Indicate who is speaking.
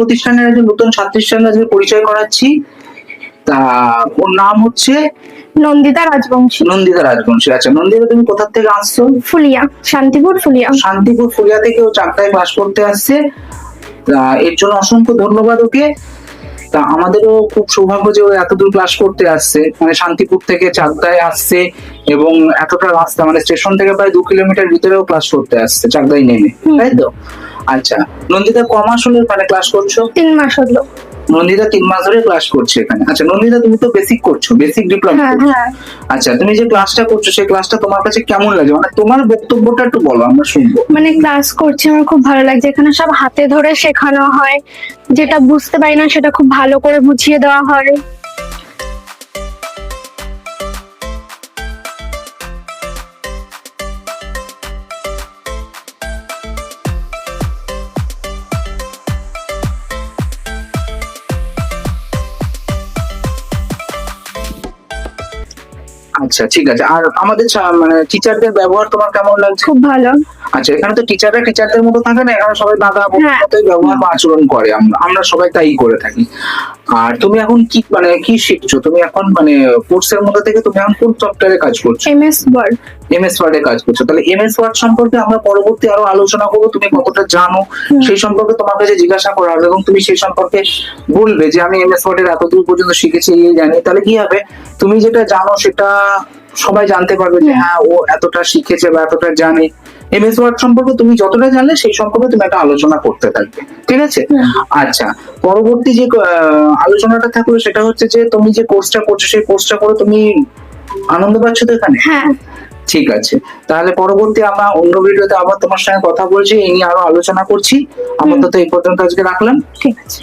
Speaker 1: প্রতিষ্ঠানের একজন নতুন ছাত্রীর সঙ্গে আজকে পরিচয় করাচ্ছি। তা ওর নাম হচ্ছে
Speaker 2: নন্দিতা রাজবংশী।
Speaker 1: নন্দিতা রাজবংশী। আচ্ছা নন্দিতা, তুমি কোথা থেকে আসছো?
Speaker 2: ফুলিয়া, শান্তিপুর ফুলিয়া।
Speaker 1: শান্তিপুর ফুলিয়া থেকে ও চাকদায় ক্লাস করতে আসছে। তা এর জন্য অসংখ্য ধন্যবাদ ওকে। তা আমাদেরও খুব সৌভাগ্য যে ও এতদূর ক্লাস করতে আসছে, মানে শান্তিপুর থেকে চাকদায় আসছে এবং এতটা রাস্তা, মানে স্টেশন থেকে প্রায় 2 কিলোমিটার ভিতরেও ক্লাস করতে আসছে চাকদায় নেমে, তাই তো? আচ্ছা নন্দিতা, ক মাস হলো এখানে ক্লাস করছো?
Speaker 2: 3 মাস হলো।
Speaker 1: নন্দিতা 3 মাস ধরে ক্লাস করছে এখানে। আচ্ছা নন্দিতা, তুমি তো বেসিক করছো, বেসিক ডিপ্লোমা
Speaker 2: হ্যাঁ
Speaker 1: করছো।
Speaker 2: হ্যাঁ।
Speaker 1: আচ্ছা তুমি যে ক্লাসটা করছো সেই ক্লাসটা তোমার কাছে কেমন লাগে, মানে তোমার বক্তব্যটা একটু বলো, আমরা শুনবো।
Speaker 2: মানে ক্লাস করছি, আমার খুব ভালো লাগছে। এখানে সব হাতে ধরে শেখানো হয়, যেটা বুঝতে পারি না সেটা খুব ভালো করে বুঝিয়ে দেওয়া হয়।
Speaker 1: আচ্ছা ঠিক আছে। আর আমাদের মানে টিচারদের ব্যবহার তোমার কেমন লাগছে?
Speaker 2: খুব ভালো।
Speaker 1: আচ্ছা এখানে তো টিচাররা টিচারদের মতো থাকে না, এখানে সবাই দাদা
Speaker 2: হ্যাঁ।
Speaker 1: মতোই ব্যবহার বা আচরণ করে, আমরা সবাই তাই করে থাকি। আর তুমি এখন কি মানে কি শিখছো? তুমি এখন মানে কোর্সের মধ্যে থেকে তুমি এখন কোন সফটওয়্যারে কাজ করছো?
Speaker 2: MS word.
Speaker 1: এমএস ওয়ার্ডে কাজ করছো। তাহলে এমএস ওয়ার্ড সম্পর্কে আমরা পরবর্তী আরো আলোচনা করবো। তুমি কতটা জানো সেই সম্পর্কে তোমার কাছে জিজ্ঞাসা করা হবে এবং তুমি সেই সম্পর্কে বলবে যে আমি এমএস ওয়ার্ডের এতদূর পর্যন্ত শিখেছি, এই জানি। তাহলে কি হবে, তুমি যেটা জানো সেটা সবাই জানতে পারবে যে হ্যাঁ ও এতটা শিখেছে বা এতটা জানে। এমএস ওয়ার্ড সম্পর্কে তুমি যতটা জানলে সেই সম্পর্কে তুমি একটা আলোচনা করতে থাকবে, ঠিক আছে? আচ্ছা পরবর্তী যে আলোচনাটা থাকলো সেটা হচ্ছে যে তুমি যে কোর্সটা করছো সেই কোর্সটা করে তুমি আনন্দ পাচ্ছ তো এখানে?
Speaker 2: হ্যাঁ।
Speaker 1: ঠিক আছে, তাহলে পরবর্তী আমরা অন্য ভিডিওতে আবার তোমার সঙ্গে কথা বলছি, এই নিয়ে আরো আলোচনা করছি। আপাতত এই পর্যন্ত আজকে রাখলাম।
Speaker 2: ঠিক আছে।